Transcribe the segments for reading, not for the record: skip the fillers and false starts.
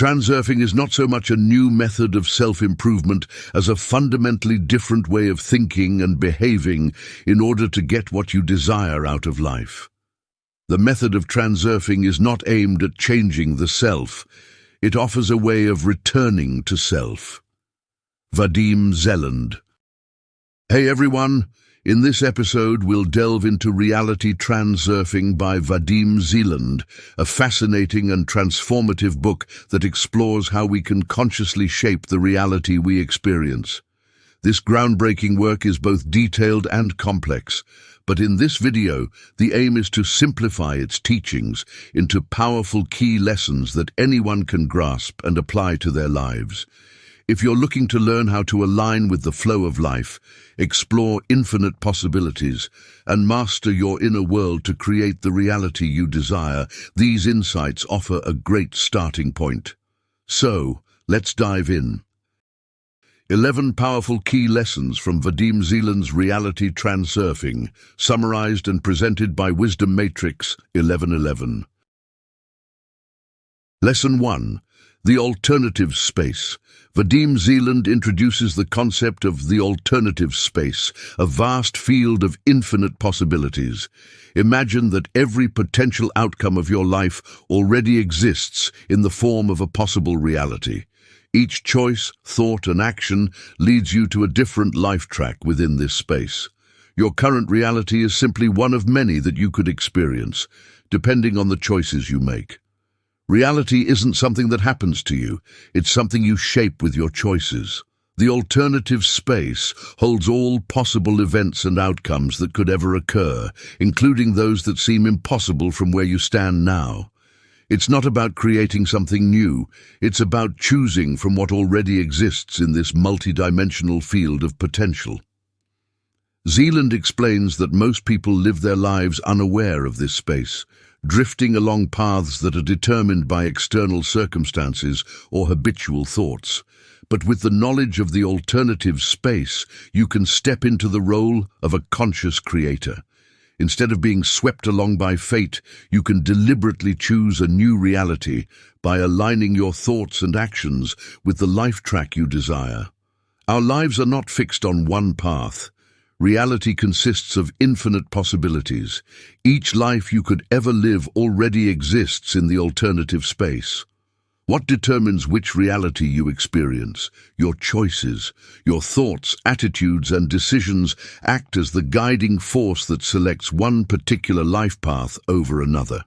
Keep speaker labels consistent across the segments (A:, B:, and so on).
A: Transurfing is not so much a new method of self-improvement as a fundamentally different way of thinking and behaving in order to get what you desire out of life. The method of transurfing is not aimed at changing the self. It offers a way of returning to self. Vadim Zeland. Hey everyone! In this episode, we'll delve into Reality Transurfing by Vadim Zeland, a fascinating and transformative book that explores how we can consciously shape the reality we experience. This groundbreaking work is both detailed and complex, but in this video, the aim is to simplify its teachings into powerful key lessons that anyone can grasp and apply to their lives. If you're looking to learn how to align with the flow of life, explore infinite possibilities, and master your inner world to create the reality you desire, these insights offer a great starting point. So, let's dive in. 11 powerful key lessons from Vadim Zeland's Reality Transurfing, summarized and presented by Wisdom Matrix 1111. Lesson 1. The Alternative Space. Vadim Zeland introduces the concept of the alternative space, a vast field of infinite possibilities. Imagine that every potential outcome of your life already exists in the form of a possible reality. Each choice, thought, and action leads you to a different life track within this space. Your current reality is simply one of many that you could experience, depending on the choices you make. Reality isn't something that happens to you, it's something you shape with your choices. The alternative space holds all possible events and outcomes that could ever occur, including those that seem impossible from where you stand now. It's not about creating something new, it's about choosing from what already exists in this multidimensional field of potential. Zeland explains that most people live their lives unaware of this space, drifting along paths that are determined by external circumstances or habitual thoughts. But with the knowledge of the alternative space, you can step into the role of a conscious creator. Instead of being swept along by fate, you can deliberately choose a new reality by aligning your thoughts and actions with the life track you desire. Our lives are not fixed on one path. Reality consists of infinite possibilities. Each life you could ever live already exists in the alternative space. What determines which reality you experience? Your choices, your thoughts, attitudes, and decisions act as the guiding force that selects one particular life path over another.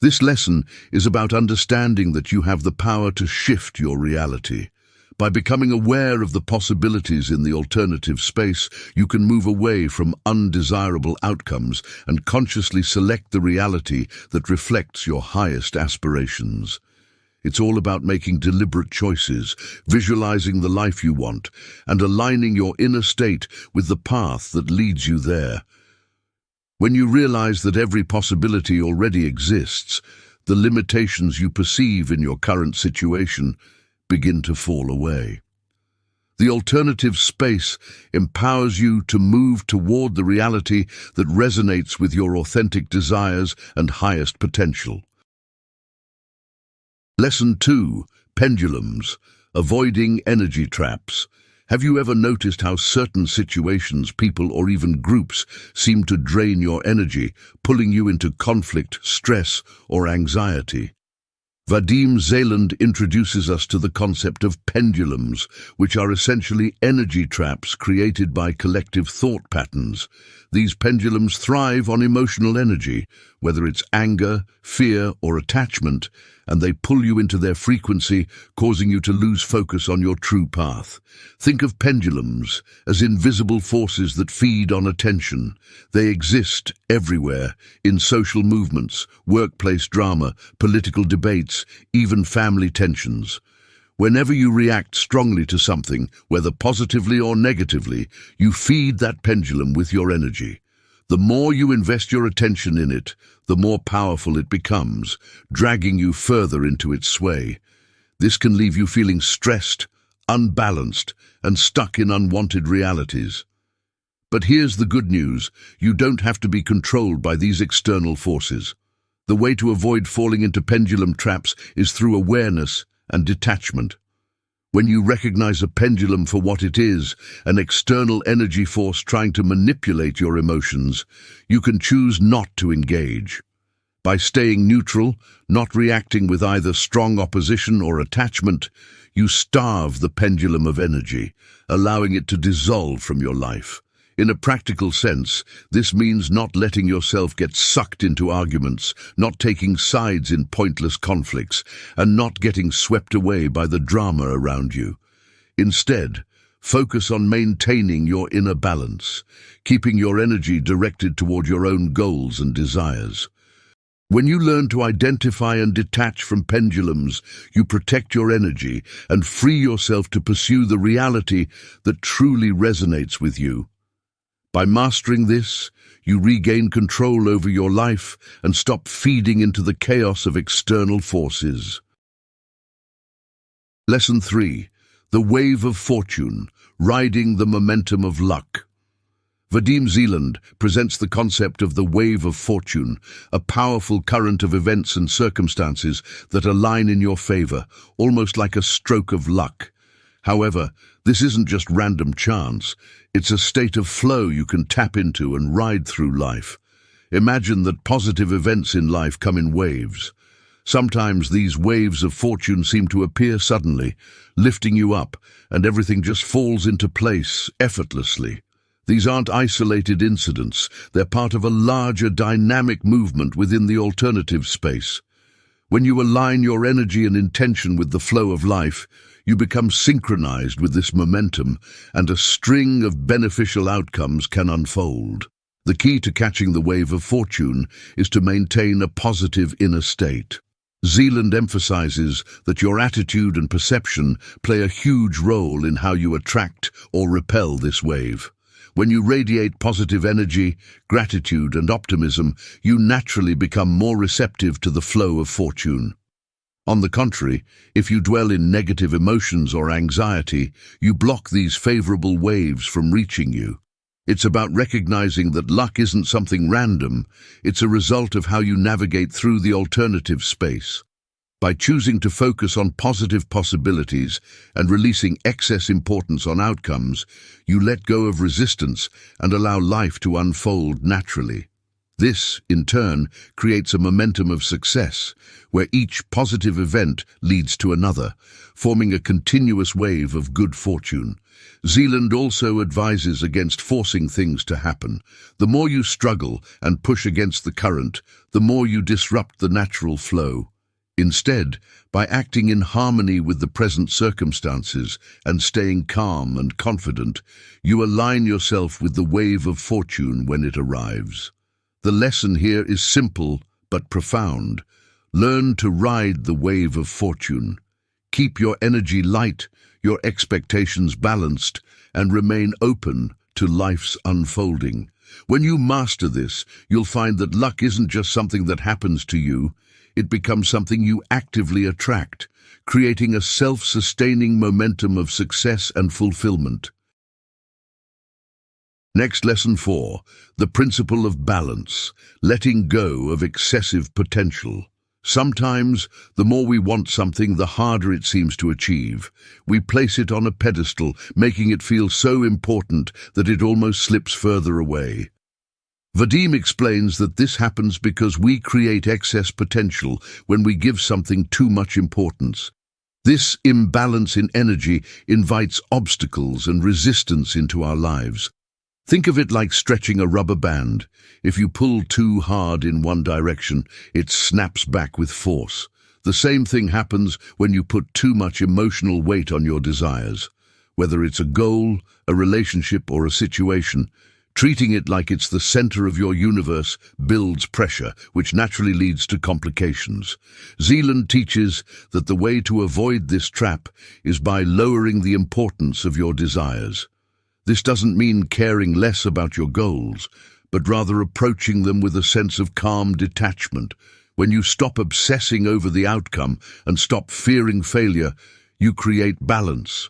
A: This lesson is about understanding that you have the power to shift your reality. By becoming aware of the possibilities in the alternative space, you can move away from undesirable outcomes and consciously select the reality that reflects your highest aspirations. It's all about making deliberate choices, visualizing the life you want, and aligning your inner state with the path that leads you there. When you realize that every possibility already exists, the limitations you perceive in your current situation begin to fall away. The alternative space empowers you to move toward the reality that resonates with your authentic desires and highest potential. Lesson 2. Pendulums. Avoiding energy traps. Have you ever noticed how certain situations, people, or even groups seem to drain your energy, pulling you into conflict, stress, or anxiety? Vadim Zeland introduces us to the concept of pendulums, which are essentially energy traps created by collective thought patterns. These pendulums thrive on emotional energy, whether it's anger, fear, or attachment, and they pull you into their frequency, causing you to lose focus on your true path. Think of pendulums as invisible forces that feed on attention. They exist everywhere, in social movements, workplace drama, political debates, even family tensions. Whenever you react strongly to something, whether positively or negatively, you feed that pendulum with your energy. The more you invest your attention in it, the more powerful it becomes, dragging you further into its sway. This can leave you feeling stressed, unbalanced, and stuck in unwanted realities. But here's the good news: you don't have to be controlled by these external forces. The way to avoid falling into pendulum traps is through awareness and detachment. When you recognize a pendulum for what it is, an external energy force trying to manipulate your emotions, you can choose not to engage. By staying neutral, not reacting with either strong opposition or attachment, you starve the pendulum of energy, allowing it to dissolve from your life. In a practical sense, this means not letting yourself get sucked into arguments, not taking sides in pointless conflicts, and not getting swept away by the drama around you. Instead, focus on maintaining your inner balance, keeping your energy directed toward your own goals and desires. When you learn to identify and detach from pendulums, you protect your energy and free yourself to pursue the reality that truly resonates with you. By mastering this, you regain control over your life and stop feeding into the chaos of external forces. Lesson 3. The Wave of Fortune, Riding the Momentum of Luck. Vadim Zeland presents the concept of the wave of fortune, a powerful current of events and circumstances that align in your favor, almost like a stroke of luck. However, this isn't just random chance, it's a state of flow you can tap into and ride through life. Imagine that positive events in life come in waves. Sometimes these waves of fortune seem to appear suddenly, lifting you up, and everything just falls into place effortlessly. These aren't isolated incidents, they're part of a larger dynamic movement within the alternative space. When you align your energy and intention with the flow of life, you become synchronized with this momentum, and a string of beneficial outcomes can unfold. The key to catching the wave of fortune is to maintain a positive inner state. Zeland emphasizes that your attitude and perception play a huge role in how you attract or repel this wave. When you radiate positive energy, gratitude, and optimism, you naturally become more receptive to the flow of fortune. On the contrary, if you dwell in negative emotions or anxiety, you block these favorable waves from reaching you. It's about recognizing that luck isn't something random, it's a result of how you navigate through the alternative space. By choosing to focus on positive possibilities and releasing excess importance on outcomes, you let go of resistance and allow life to unfold naturally. This, in turn, creates a momentum of success, where each positive event leads to another, forming a continuous wave of good fortune. Zeland also advises against forcing things to happen. The more you struggle and push against the current, the more you disrupt the natural flow. Instead, by acting in harmony with the present circumstances and staying calm and confident, you align yourself with the wave of fortune when it arrives. The lesson here is simple but profound. Learn to ride the wave of fortune. Keep your energy light, your expectations balanced, and remain open to life's unfolding. When you master this, you'll find that luck isn't just something that happens to you. It becomes something you actively attract, creating a self-sustaining momentum of success and fulfillment. Next, lesson 4, the principle of balance, letting go of excessive potential. Sometimes, the more we want something, the harder it seems to achieve. We place it on a pedestal, making it feel so important that it almost slips further away. Vadim explains that this happens because we create excess potential when we give something too much importance. This imbalance in energy invites obstacles and resistance into our lives. Think of it like stretching a rubber band. If you pull too hard in one direction, it snaps back with force. The same thing happens when you put too much emotional weight on your desires. Whether it's a goal, a relationship, or a situation, treating it like it's the center of your universe builds pressure, which naturally leads to complications. Zeland teaches that the way to avoid this trap is by lowering the importance of your desires. This doesn't mean caring less about your goals, but rather approaching them with a sense of calm detachment. When you stop obsessing over the outcome and stop fearing failure, you create balance.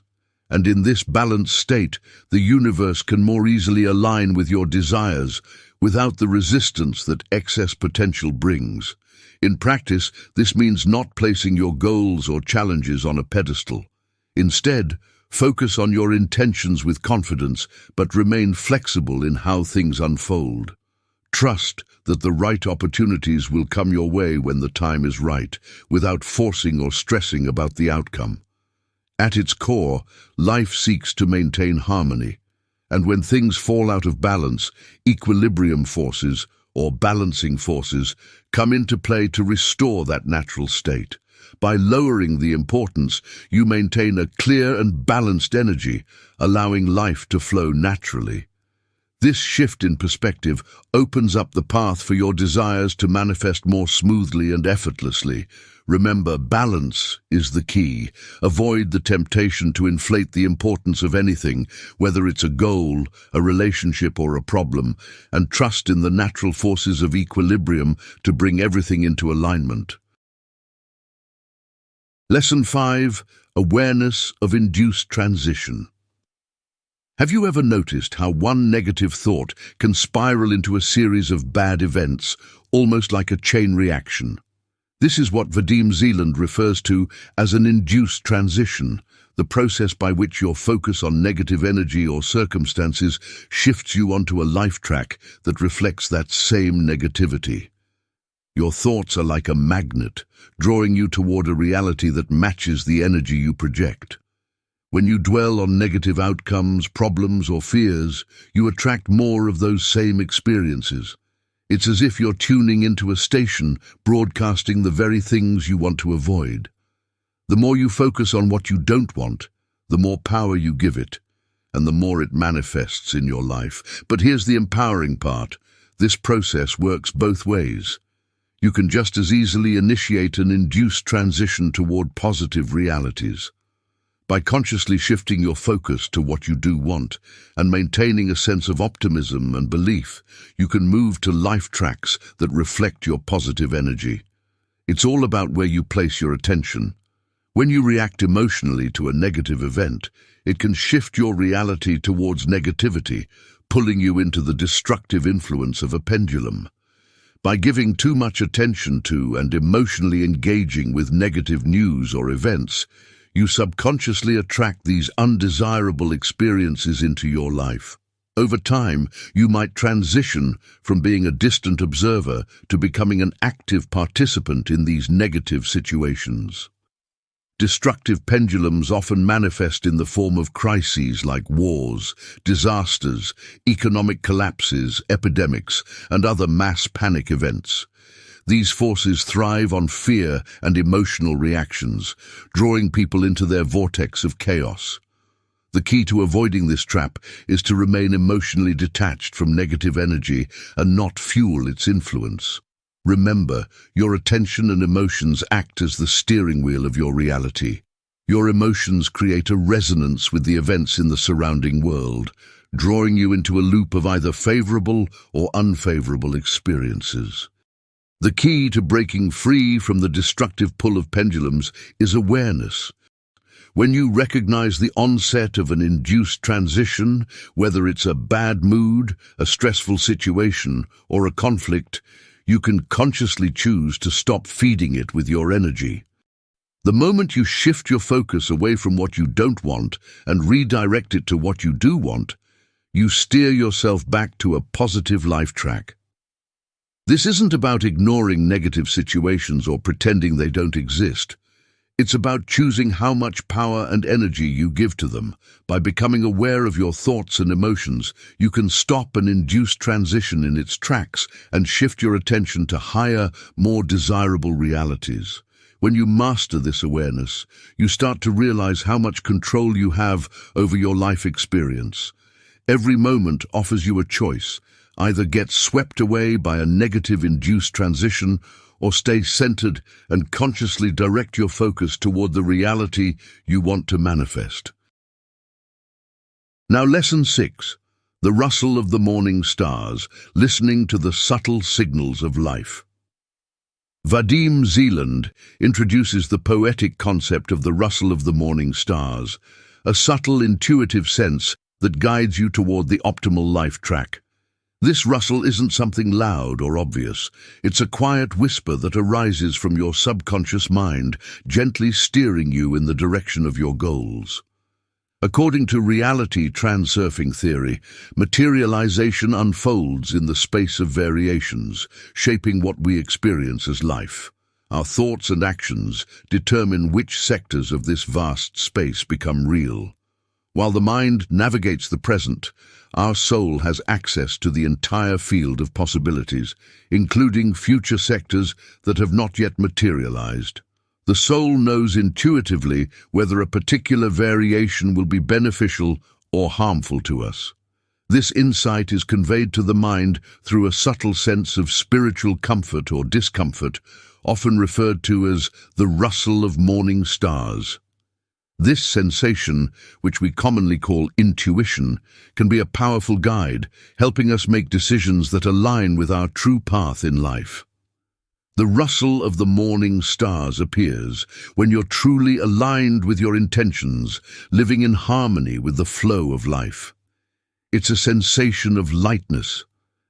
A: And in this balanced state, the universe can more easily align with your desires, without the resistance that excess potential brings. In practice, this means not placing your goals or challenges on a pedestal. Instead, focus on your intentions with confidence, but remain flexible in how things unfold. Trust that the right opportunities will come your way when the time is right, without forcing or stressing about the outcome. At its core, life seeks to maintain harmony, and when things fall out of balance, equilibrium forces, or balancing forces, come into play to restore that natural state. By lowering the importance, you maintain a clear and balanced energy, allowing life to flow naturally. This shift in perspective opens up the path for your desires to manifest more smoothly and effortlessly. Remember, balance is the key. Avoid the temptation to inflate the importance of anything, whether it's a goal, a relationship, or a problem, and trust in the natural forces of equilibrium to bring everything into alignment. Lesson 5. Awareness of induced transition. Have you ever noticed how one negative thought can spiral into a series of bad events, almost like a chain reaction? This is what Vadim Zeland refers to as an induced transition, the process by which your focus on negative energy or circumstances shifts you onto a life track that reflects that same negativity. Your thoughts are like a magnet, drawing you toward a reality that matches the energy you project. When you dwell on negative outcomes, problems, or fears, you attract more of those same experiences. It's as if you're tuning into a station broadcasting the very things you want to avoid. The more you focus on what you don't want, the more power you give it, and the more it manifests in your life. But here's the empowering part. This process works both ways. You can just as easily initiate an induced transition toward positive realities. By consciously shifting your focus to what you do want and maintaining a sense of optimism and belief, you can move to life tracks that reflect your positive energy. It's all about where you place your attention. When you react emotionally to a negative event, it can shift your reality towards negativity, pulling you into the destructive influence of a pendulum. By giving too much attention to and emotionally engaging with negative news or events, you subconsciously attract these undesirable experiences into your life. Over time, you might transition from being a distant observer to becoming an active participant in these negative situations. Destructive pendulums often manifest in the form of crises like wars, disasters, economic collapses, epidemics, and other mass panic events. These forces thrive on fear and emotional reactions, drawing people into their vortex of chaos. The key to avoiding this trap is to remain emotionally detached from negative energy and not fuel its influence. Remember, your attention and emotions act as the steering wheel of your reality. Your emotions create a resonance with the events in the surrounding world, drawing you into a loop of either favorable or unfavorable experiences. The key to breaking free from the destructive pull of pendulums is awareness. When you recognize the onset of an induced transition, whether it's a bad mood, a stressful situation, or a conflict, you can consciously choose to stop feeding it with your energy. The moment you shift your focus away from what you don't want and redirect it to what you do want, you steer yourself back to a positive life track. This isn't about ignoring negative situations or pretending they don't exist. It's about choosing how much power and energy you give to them. By becoming aware of your thoughts and emotions, you can stop an induced transition in its tracks and shift your attention to higher, more desirable realities. When you master this awareness, you start to realize how much control you have over your life experience. Every moment offers you a choice. Either get swept away by a negative induced transition or stay centered and consciously direct your focus toward the reality you want to manifest. Now, Lesson 6. The rustle of the morning stars, listening to the subtle signals of life. Vadim Zeland introduces the poetic concept of the rustle of the morning stars, a subtle, intuitive sense that guides you toward the optimal life track. This rustle isn't something loud or obvious. It's a quiet whisper that arises from your subconscious mind, gently steering you in the direction of your goals. According to reality transurfing theory, materialization unfolds in the space of variations, shaping what we experience as life. Our thoughts and actions determine which sectors of this vast space become real. While the mind navigates the present, our soul has access to the entire field of possibilities, including future sectors that have not yet materialized. The soul knows intuitively whether a particular variation will be beneficial or harmful to us. This insight is conveyed to the mind through a subtle sense of spiritual comfort or discomfort, often referred to as the rustle of morning stars. This sensation, which we commonly call intuition, can be a powerful guide, helping us make decisions that align with our true path in life. The rustle of the morning stars appears when you're truly aligned with your intentions, living in harmony with the flow of life. It's a sensation of lightness,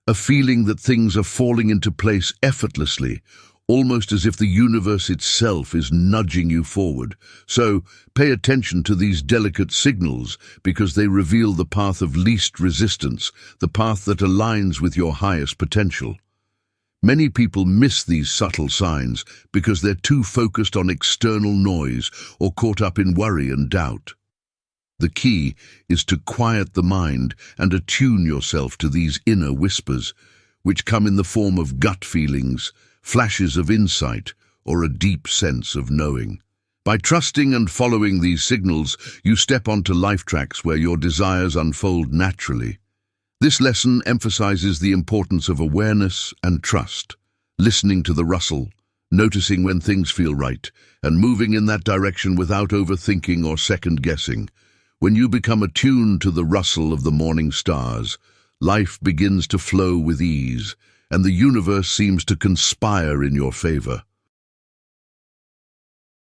A: a feeling that things are falling into place effortlessly, almost as if the universe itself is nudging you forward. So, pay attention to these delicate signals because they reveal the path of least resistance, the path that aligns with your highest potential. Many people miss these subtle signs because they're too focused on external noise or caught up in worry and doubt. The key is to quiet the mind and attune yourself to these inner whispers, which come in the form of gut feelings, flashes of insight, or a deep sense of knowing. By trusting and following these signals, you step onto life tracks where your desires unfold naturally. This lesson emphasizes the importance of awareness and trust, listening to the rustle, noticing when things feel right, and moving in that direction without overthinking or second-guessing. When you become attuned to the rustle of the morning stars, life begins to flow with ease, and the universe seems to conspire in your favor.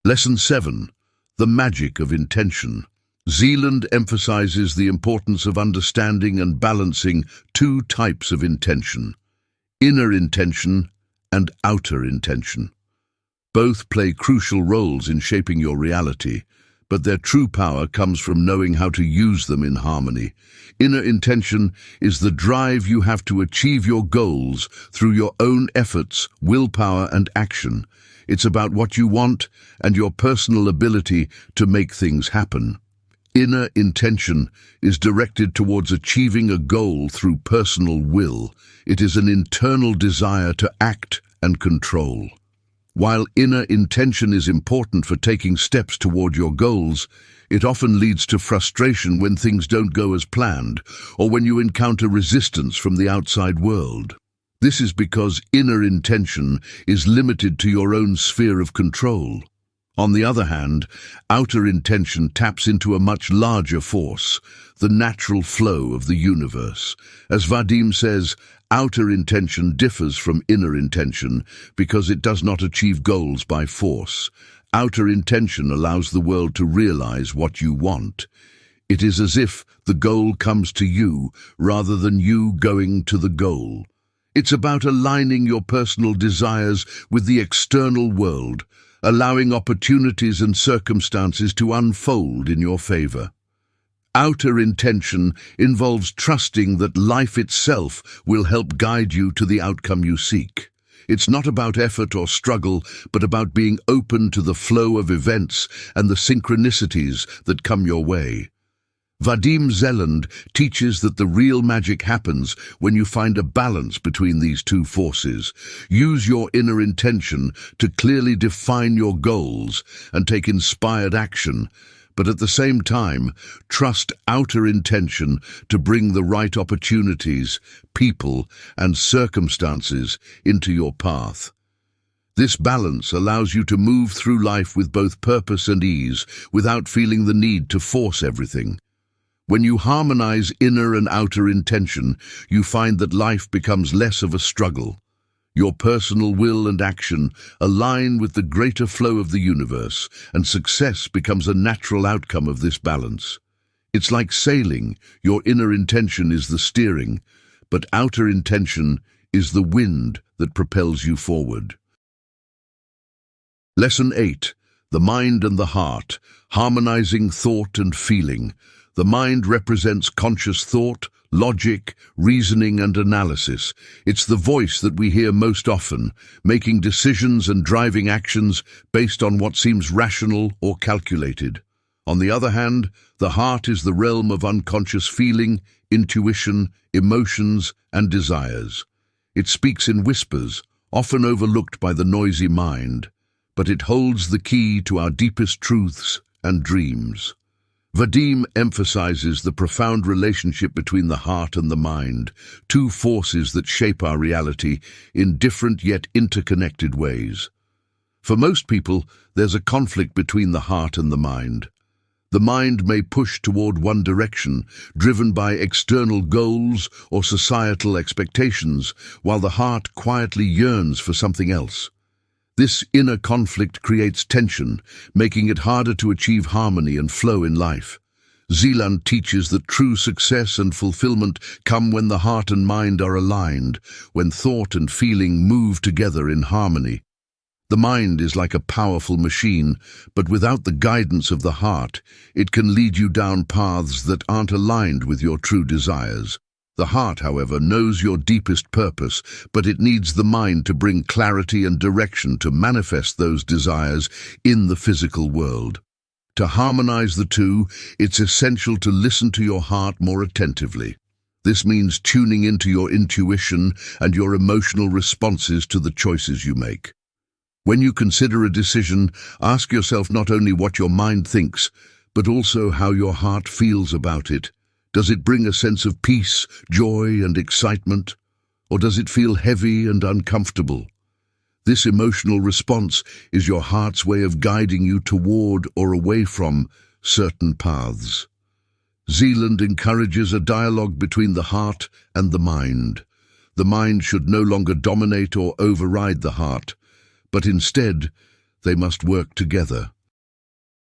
A: Lesson 7. The magic of intention. Zeland emphasizes the importance of understanding and balancing two types of intention: inner intention and outer intention. Both play crucial roles in shaping your reality, but their true power comes from knowing how to use them in harmony. Inner intention is the drive you have to achieve your goals through your own efforts, willpower, and action. It's about what you want and your personal ability to make things happen. Inner intention is directed towards achieving a goal through personal will. It is an internal desire to act and control. While inner intention is important for taking steps toward your goals, it often leads to frustration when things don't go as planned or when you encounter resistance from the outside world. This is because inner intention is limited to your own sphere of control. On the other hand, outer intention taps into a much larger force, the natural flow of the universe. As Vadim says, outer intention differs from inner intention because it does not achieve goals by force. Outer intention allows the world to realize what you want. It is as if the goal comes to you rather than you going to the goal. It's about aligning your personal desires with the external world, allowing opportunities and circumstances to unfold in your favor. Outer intention involves trusting that life itself will help guide you to the outcome you seek. It's not about effort or struggle, but about being open to the flow of events and the synchronicities that come your way. Vadim Zeland teaches that the real magic happens when you find a balance between these two forces. Use your inner intention to clearly define your goals and take inspired action, but at the same time, trust outer intention to bring the right opportunities, people, and circumstances into your path. This balance allows you to move through life with both purpose and ease, without feeling the need to force everything. When you harmonize inner and outer intention, you find that life becomes less of a struggle. Your personal will and action align with the greater flow of the universe, and success becomes a natural outcome of this balance. It's like sailing. Your inner intention is the steering, but outer intention is the wind that propels you forward. Lesson 8. The mind and the heart, harmonizing thought and feeling. The mind represents conscious thought, logic, reasoning and analysis. It's the voice that we hear most often, making decisions and driving actions based on what seems rational or calculated. On the other hand, the heart is the realm of unconscious feeling, intuition, emotions and desires. It speaks in whispers, often overlooked by the noisy mind, but it holds the key to our deepest truths and dreams. Vadim emphasizes the profound relationship between the heart and the mind, two forces that shape our reality in different yet interconnected ways. For most people, there's a conflict between the heart and the mind. The mind may push toward one direction, driven by external goals or societal expectations, while the heart quietly yearns for something else. This inner conflict creates tension, making it harder to achieve harmony and flow in life. Zeland teaches that true success and fulfillment come when the heart and mind are aligned, when thought and feeling move together in harmony. The mind is like a powerful machine, but without the guidance of the heart, it can lead you down paths that aren't aligned with your true desires. The heart, however, knows your deepest purpose, but it needs the mind to bring clarity and direction to manifest those desires in the physical world. To harmonize the two, it's essential to listen to your heart more attentively. This means tuning into your intuition and your emotional responses to the choices you make. When you consider a decision, ask yourself not only what your mind thinks, but also how your heart feels about it. Does it bring a sense of peace, joy, and excitement? Or does it feel heavy and uncomfortable? This emotional response is your heart's way of guiding you toward or away from certain paths. Zeland encourages a dialogue between the heart and the mind. The mind should no longer dominate or override the heart, but instead, they must work together.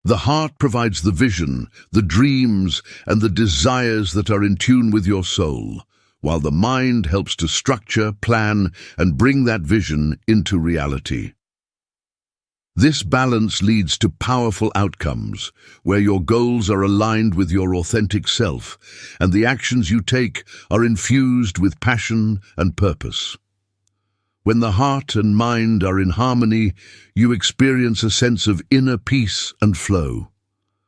A: The heart provides the vision, the dreams, and the desires that are in tune with your soul, while the mind helps to structure, plan, and bring that vision into reality. This balance leads to powerful outcomes, where your goals are aligned with your authentic self, and the actions you take are infused with passion and purpose. When the heart and mind are in harmony, you experience a sense of inner peace and flow.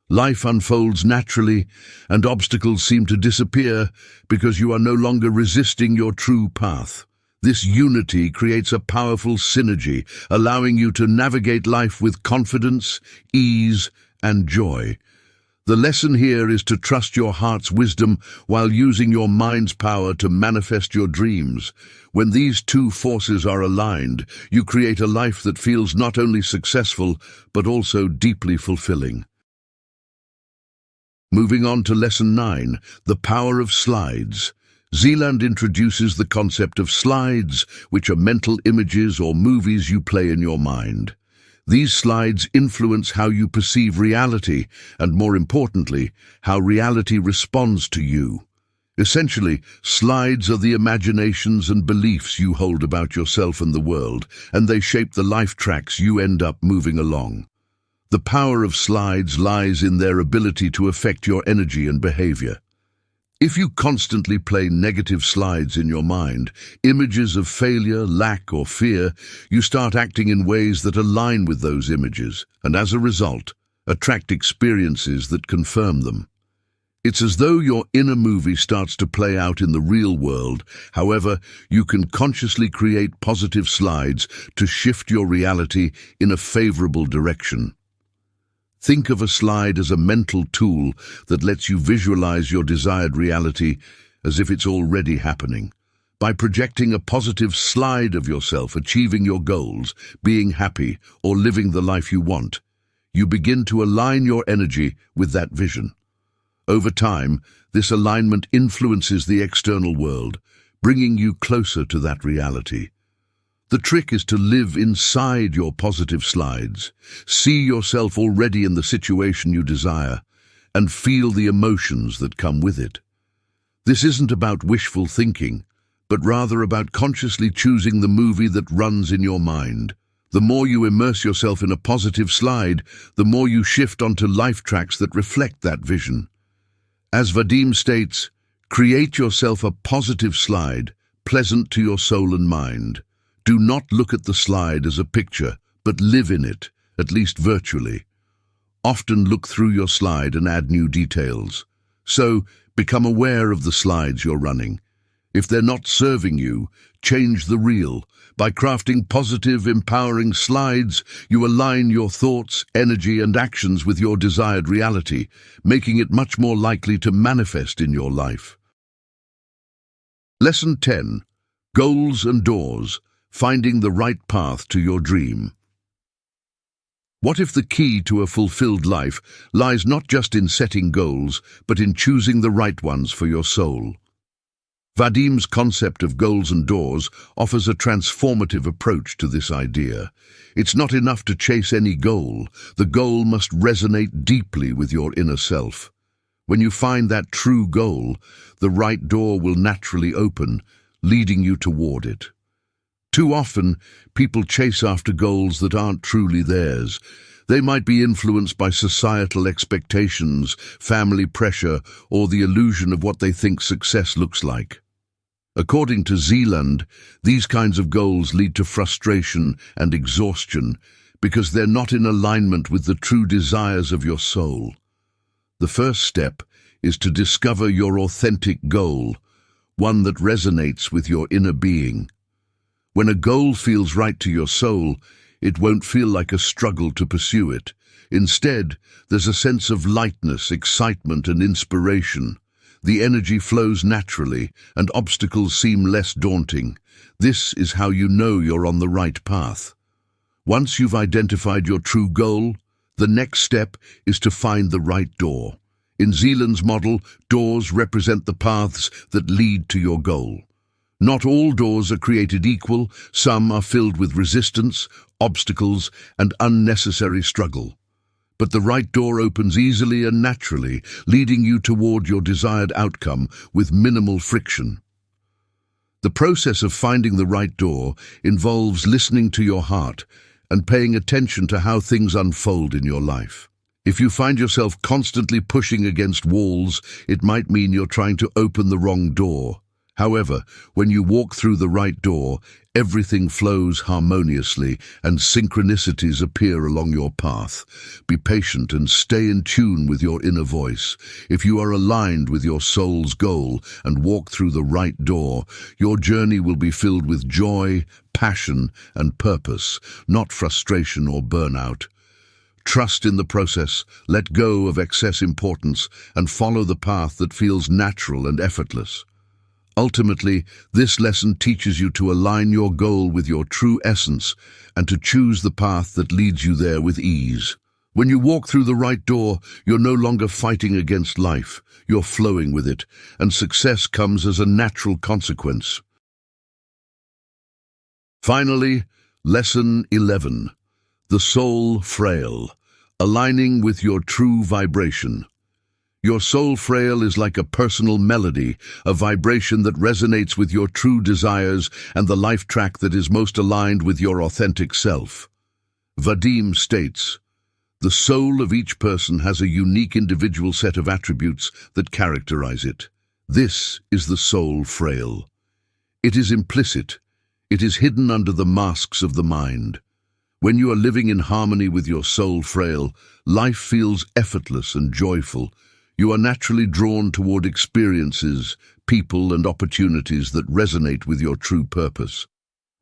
A: Life unfolds naturally, and obstacles seem to disappear because you are no longer resisting your true path. This unity creates a powerful synergy, allowing you to navigate life with confidence, ease, and joy. The lesson here is to trust your heart's wisdom while using your mind's power to manifest your dreams. When these two forces are aligned, you create a life that feels not only successful, but also deeply fulfilling. Moving on to Lesson 9, the power of slides. Zeland introduces the concept of slides, which are mental images or movies you play in your mind. These slides influence how you perceive reality and, more importantly, how reality responds to you. Essentially, slides are the imaginations and beliefs you hold about yourself and the world, and they shape the life tracks you end up moving along. The power of slides lies in their ability to affect your energy and behavior. If you constantly play negative slides in your mind, images of failure, lack, or fear, you start acting in ways that align with those images, and as a result, attract experiences that confirm them. It's as though your inner movie starts to play out in the real world. However, you can consciously create positive slides to shift your reality in a favorable direction. Think of a slide as a mental tool that lets you visualize your desired reality as if it's already happening. By projecting a positive slide of yourself achieving your goals, being happy, or living the life you want, you begin to align your energy with that vision. Over time, this alignment influences the external world, bringing you closer to that reality. The trick is to live inside your positive slides, see yourself already in the situation you desire, and feel the emotions that come with it. This isn't about wishful thinking, but rather about consciously choosing the movie that runs in your mind. The more you immerse yourself in a positive slide, the more you shift onto life tracks that reflect that vision. As Vadim states, create yourself a positive slide, pleasant to your soul and mind. Do not look at the slide as a picture, but live in it, at least virtually. Often look through your slide and add new details. So, become aware of the slides you're running. If they're not serving you, change the reel. By crafting positive, empowering slides, you align your thoughts, energy, and actions with your desired reality, making it much more likely to manifest in your life. Lesson 10. Goals and Doors. Finding the right path to your dream. What if the key to a fulfilled life lies not just in setting goals, but in choosing the right ones for your soul? Vadim's concept of goals and doors offers a transformative approach to this idea. It's not enough to chase any goal. The goal must resonate deeply with your inner self. When you find that true goal, the right door will naturally open, leading you toward it. Too often, people chase after goals that aren't truly theirs. They might be influenced by societal expectations, family pressure, or the illusion of what they think success looks like. According to Zeland, these kinds of goals lead to frustration and exhaustion because they're not in alignment with the true desires of your soul. The first step is to discover your authentic goal, one that resonates with your inner being. When a goal feels right to your soul, it won't feel like a struggle to pursue it. Instead, there's a sense of lightness, excitement, and inspiration. The energy flows naturally, and obstacles seem less daunting. This is how you know you're on the right path. Once you've identified your true goal, the next step is to find the right door. In Zeland's model, doors represent the paths that lead to your goal. Not all doors are created equal. Some are filled with resistance, obstacles, and unnecessary struggle. But the right door opens easily and naturally, leading you toward your desired outcome with minimal friction. The process of finding the right door involves listening to your heart and paying attention to how things unfold in your life. If you find yourself constantly pushing against walls, it might mean you're trying to open the wrong door. However, when you walk through the right door, everything flows harmoniously and synchronicities appear along your path. Be patient and stay in tune with your inner voice. If you are aligned with your soul's goal and walk through the right door, your journey will be filled with joy, passion, and purpose, not frustration or burnout. Trust in the process, let go of excess importance, and follow the path that feels natural and effortless. Ultimately, this lesson teaches you to align your goal with your true essence and to choose the path that leads you there with ease. When you walk through the right door, you're no longer fighting against life, you're flowing with it, and success comes as a natural consequence. Finally, Lesson 11. The Soul Frail. Aligning with your true vibration. Your soul frail is like a personal melody, a vibration that resonates with your true desires and the life track that is most aligned with your authentic self. Vadim states, the soul of each person has a unique individual set of attributes that characterize it. This is the soul frail. It is implicit. It is hidden under the masks of the mind. When you are living in harmony with your soul frail, life feels effortless and joyful. You are naturally drawn toward experiences, people, and opportunities that resonate with your true purpose.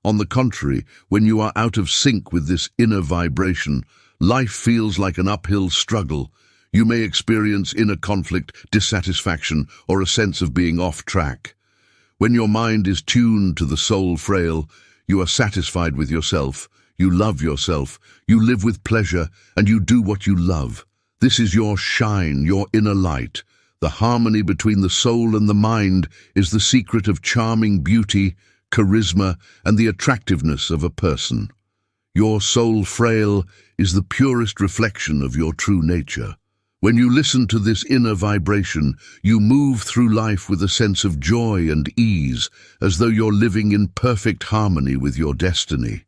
A: On the contrary, when you are out of sync with this inner vibration, life feels like an uphill struggle. You may experience inner conflict, dissatisfaction, or a sense of being off track. When your mind is tuned to the soul frail, you are satisfied with yourself, you love yourself, you live with pleasure, and you do what you love. This is your shine, your inner light. The harmony between the soul and the mind is the secret of charming beauty, charisma, and the attractiveness of a person. Your soul frail is the purest reflection of your true nature. When you listen to this inner vibration, you move through life with a sense of joy and ease, as though you're living in perfect harmony with your destiny.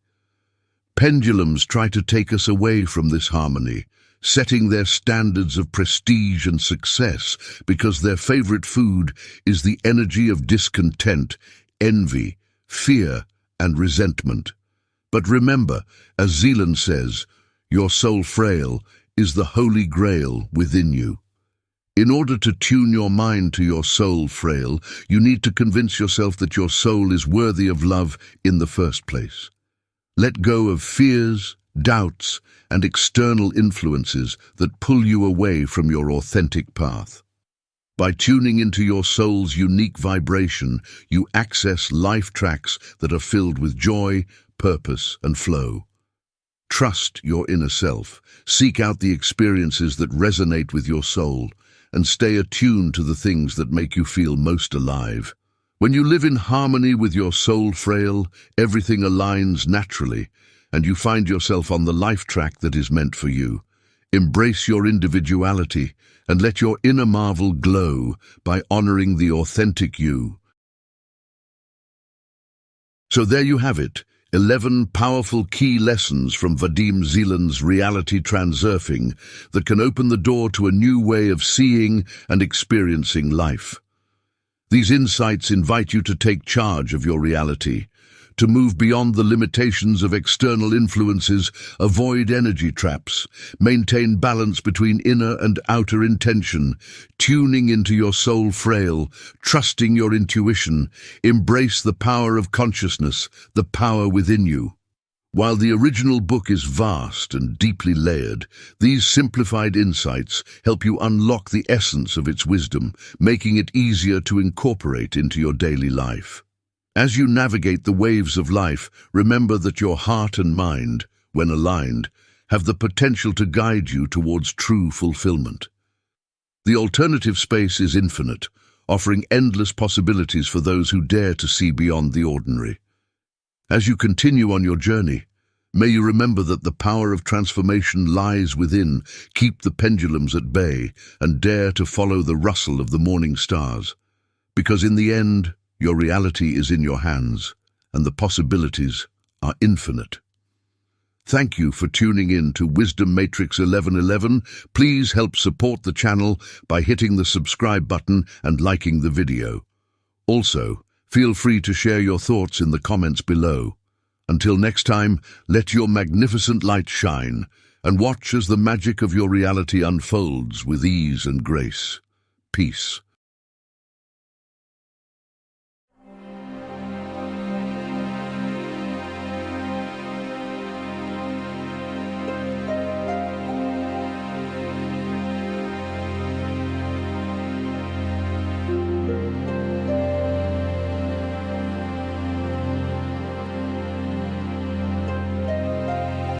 A: Pendulums try to take us away from this harmony, setting their standards of prestige and success because their favorite food is the energy of discontent, envy, fear, and resentment. But remember, as Zeland says, your soul frail is the holy grail within you. In order to tune your mind to your soul frail, you need to convince yourself that your soul is worthy of love in the first place. Let go of fears, doubts, and external influences that pull you away from your authentic path. By tuning into your soul's unique vibration, you access life tracks that are filled with joy, purpose, and flow. Trust your inner self, seek out the experiences that resonate with your soul, and stay attuned to the things that make you feel most alive. When you live in harmony with your soul frail, everything aligns naturally, and you find yourself on the life track that is meant for you. Embrace your individuality and let your inner marvel glow by honoring the authentic you. So there you have it, 11 powerful key lessons from Vadim Zeland's Reality Transurfing that can open the door to a new way of seeing and experiencing life. These insights invite you to take charge of your reality, to move beyond the limitations of external influences, avoid energy traps, maintain balance between inner and outer intention, tuning into your soul frail, trusting your intuition, embrace the power of consciousness, the power within you. While the original book is vast and deeply layered, these simplified insights help you unlock the essence of its wisdom, making it easier to incorporate into your daily life. As you navigate the waves of life, remember that your heart and mind, when aligned, have the potential to guide you towards true fulfillment. The alternative space is infinite, offering endless possibilities for those who dare to see beyond the ordinary. As you continue on your journey, may you remember that the power of transformation lies within. Keep the pendulums at bay and dare to follow the rustle of the morning stars. Because in the end, your reality is in your hands, and the possibilities are infinite. Thank you for tuning in to Wisdom Matrix 1111. Please help support the channel by hitting the subscribe button and liking the video. Also, feel free to share your thoughts in the comments below. Until next time, let your magnificent light shine, and watch as the magic of your reality unfolds with ease and grace. Peace.